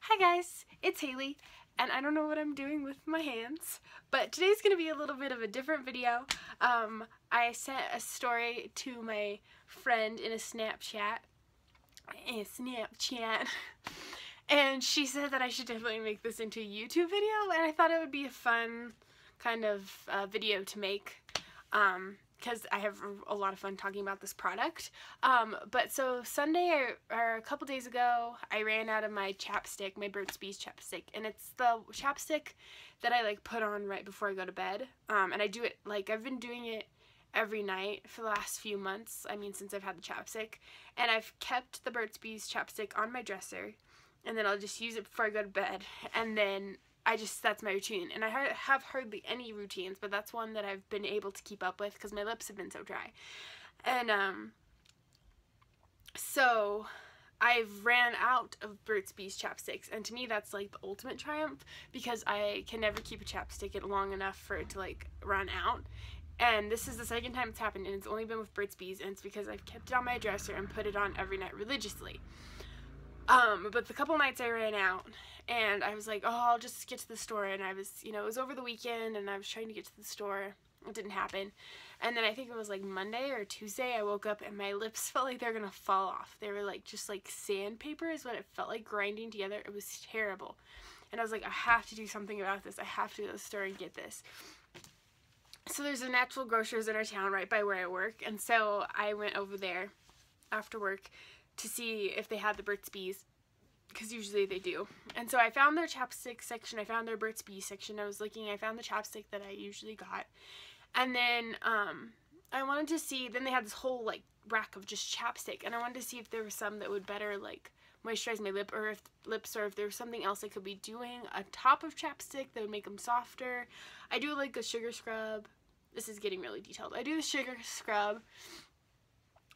Hi guys, it's Haley, and I don't know what I'm doing with my hands, but today's going to be a little bit of a different video. I sent a story to my friend in a Snapchat, and she said that I should definitely make this into a YouTube video, and I thought it would be a fun kind of video to make, because I have a lot of fun talking about this product. But so Sunday, or a couple days ago, I ran out of my chapstick, my Burt's Bees chapstick, and it's the chapstick that I like put on right before I go to bed. And I do it, like, I've been doing it every night for the last few months, I mean since I've had the chapstick, and I've kept the Burt's Bees chapstick on my dresser, and then I'll just use it before I go to bed, and then that's my routine. And I have hardly any routines, but that's one that I've been able to keep up with because my lips have been so dry. And so I've ran out of Burt's Bees chapsticks, and to me that's like the ultimate triumph, because I can never keep a chapstick long enough for it to like run out. And this is the second time it's happened, and it's only been with Burt's Bees, and it's because I've kept it on my dresser and put it on every night religiously. But the couple nights I ran out, and I was like, oh, I'll just get to the store, and I was, you know, it was over the weekend, and I was trying to get to the store. It didn't happen. And then I think it was like Monday or Tuesday, I woke up and my lips felt like they were gonna fall off. They were like, just like sandpaper is what it felt like, grinding together. It was terrible. And I was like, I have to do something about this. I have to go to the store and get this. So there's a natural grocers in our town right by where I work, and so I went over there after work to see if they had the Burt's Bees, because usually they do. And so I found their chapstick section, I found their Burt's Bees section, I was looking, I found the chapstick that I usually got, and then I wanted to see, then they had this whole like rack of just chapstick, and I wanted to see if there was some that would better like moisturize my lips, or if there was something else I could be doing on top of chapstick that would make them softer. I do like a sugar scrub. This is getting really detailed. I do the sugar scrub,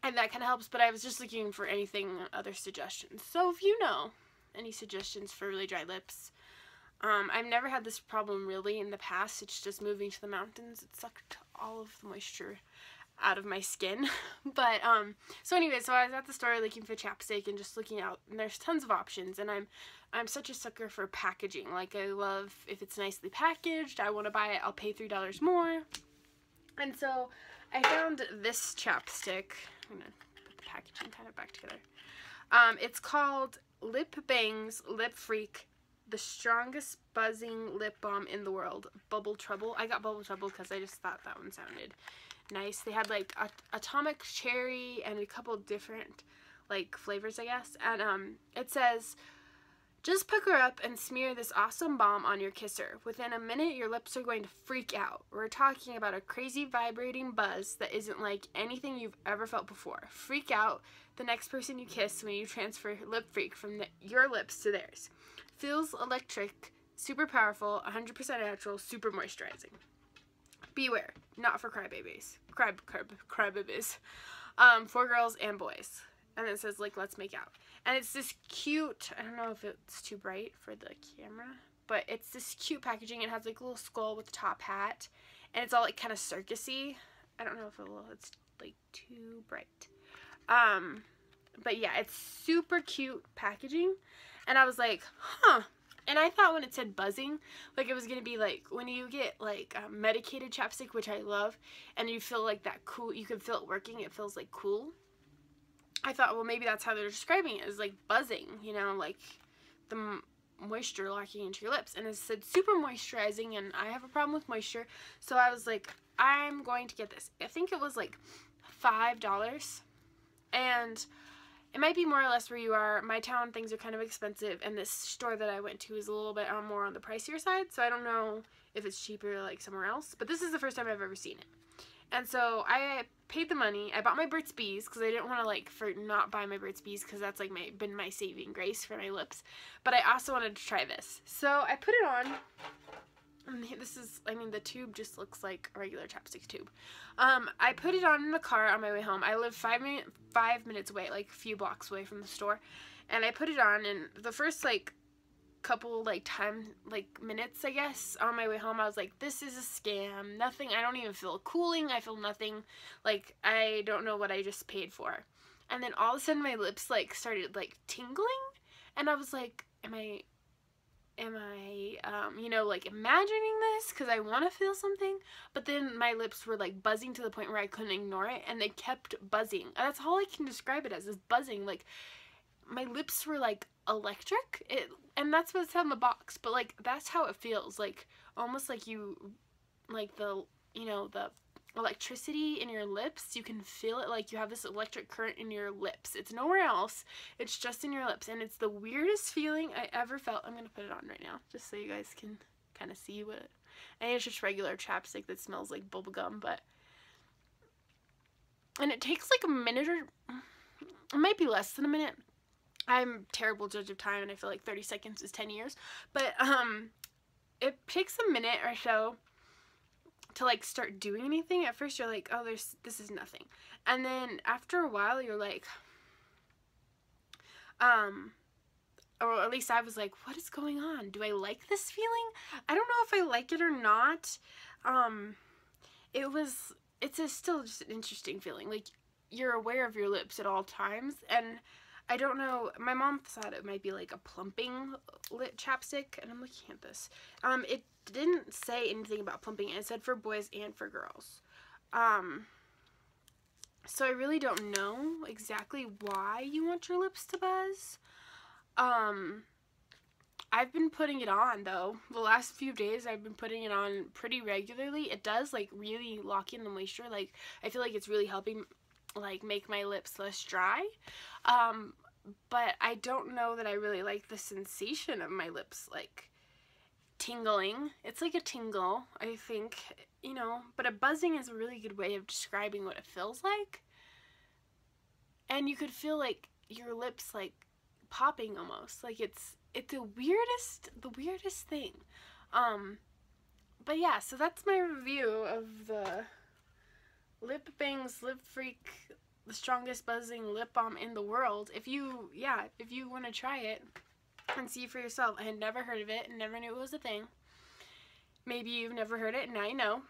and that kind of helps, but I was just looking for anything, other suggestions. So if you know any suggestions for really dry lips, I've never had this problem really in the past. It's just moving to the mountains. It sucked all of the moisture out of my skin. But so anyway, so I was at the store looking for chapstick and just looking out, and there's tons of options, and I'm such a sucker for packaging. Like, I love if it's nicely packaged. I want to buy it. I'll pay $3 more. And so I found this chapstick. I'm gonna put the packaging kind of back together. It's called Lip Bangs Lip Freak, the strongest buzzing lip balm in the world. Bubble Trouble. I got Bubble Trouble because I just thought that one sounded nice. They had like atomic cherry and a couple different like flavors, I guess. And it says, just pucker up and smear this awesome balm on your kisser. Within a minute, your lips are going to freak out. We're talking about a crazy vibrating buzz that isn't like anything you've ever felt before. Freak out the next person you kiss when you transfer Lip Freak from your lips to theirs. Feels electric, super powerful, 100% natural, super moisturizing. Beware, not for crybabies. Crybabies. For girls and boys. And it says, like, let's make out. And it's this cute, I don't know if it's too bright for the camera, but it's this cute packaging. It has like a little skull with a top hat, and it's all like kind of circusy. I don't know if it's like too bright. But yeah, it's super cute packaging. And I was like, huh. And I thought when it said buzzing, like it was going to be like when you get like medicated chapstick, which I love, and you feel like that cool, you can feel it working, it feels like cool. I thought, well, maybe that's how they're describing it, is like buzzing, you know, like the moisture locking into your lips. And it said super moisturizing, and I have a problem with moisture, so I was like, I'm going to get this. I think it was like $5, and it might be more or less where you are. My town, things are kind of expensive, and this store that I went to is a little bit more on the pricier side, so I don't know if it's cheaper like somewhere else, but this is the first time I've ever seen it. And so I paid the money. I bought my Burt's Bees because I didn't want to like not buy my Burt's Bees because that's like been my saving grace for my lips. But I also wanted to try this. So I put it on. And this is, I mean, the tube just looks like a regular chapstick tube. I put it on in the car on my way home. I live 5 minutes away, like a few blocks away from the store. And I put it on, and the first like couple minutes, I guess, on my way home, I was like, this is a scam. Nothing, I don't even feel cooling. I feel nothing. Like, I don't know what I just paid for. And then all of a sudden my lips like started like tingling, and I was like, am I am I, you know, like imagining this because I want to feel something? But then my lips were like buzzing to the point where I couldn't ignore it, and they kept buzzing. That's all I can describe it as, is buzzing. Like, my lips were like electric. And that's what it's on the box, but like that's how it feels. Like, almost like you, like the, you know, the electricity in your lips, you can feel it, like you have this electric current in your lips. It's nowhere else, it's just in your lips, and it's the weirdest feeling I ever felt. I'm gonna put it on right now just so you guys can kind of see what and it's just regular chapstick that smells like bubblegum, but and it takes like a minute, or it might be less than a minute. I'm a terrible judge of time, and I feel like 30 seconds is 10 years, but it takes a minute or so to like start doing anything. At first you're like, oh, this is nothing, and then after a while you're like, or at least I was like, what is going on? Do I like this feeling? I don't know if I like it or not. It's still just an interesting feeling. Like, you're aware of your lips at all times, and I don't know, my mom thought it might be like a plumping lip chapstick, and I'm looking at this. It didn't say anything about plumping. It said for boys and for girls. So I really don't know exactly why you want your lips to buzz. I've been putting it on, though. The last few days I've been putting it on pretty regularly. It does, like, really lock in the moisture. Like, I feel like it's really helping, like, make my lips less dry. But I don't know that I really like the sensation of my lips, like, tingling. It's like a tingle, I think, you know, but a buzzing is a really good way of describing what it feels like. And you could feel, like, your lips, like, popping almost. Like, it's the weirdest thing. But yeah, so that's my review of the Lip Bangs Lip Freak, the strongest buzzing lip balm in the world. If you want to try it and see for yourself. I had never heard of it and never knew it was a thing. Maybe you've never heard it and now you know.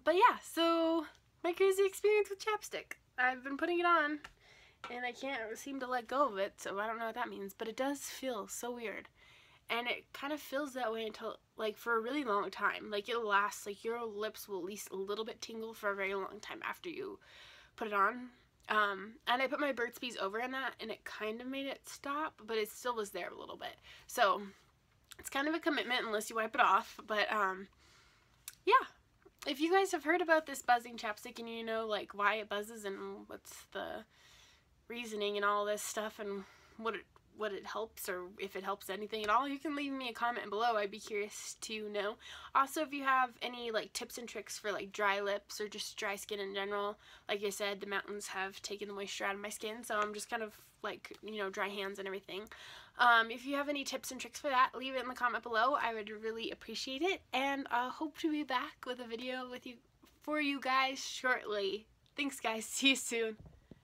But yeah, so my crazy experience with chapstick. I've been putting it on and I can't seem to let go of it, so I don't know what that means, but it does feel so weird. And it kind of feels that way until, like, for a really long time. Like, it'll last, like, your lips will at least a little bit tingle for a very long time after you put it on. And I put my Burt's Bees over in that, and it kind of made it stop, but it still was there a little bit. So, it's kind of a commitment unless you wipe it off, but, yeah. If you guys have heard about this buzzing chapstick and you know, like, why it buzzes and what's the reasoning and all this stuff and what it helps, or if it helps anything at all, you can leave me a comment below. I'd be curious to know. Also, if you have any like tips and tricks for like dry lips or just dry skin in general, like I said, the mountains have taken the moisture out of my skin, so I'm just kind of like, you know, dry hands and everything. If you have any tips and tricks for that, leave it in the comment below. I would really appreciate it, and I hope to be back with a video for you guys shortly. Thanks guys, see you soon.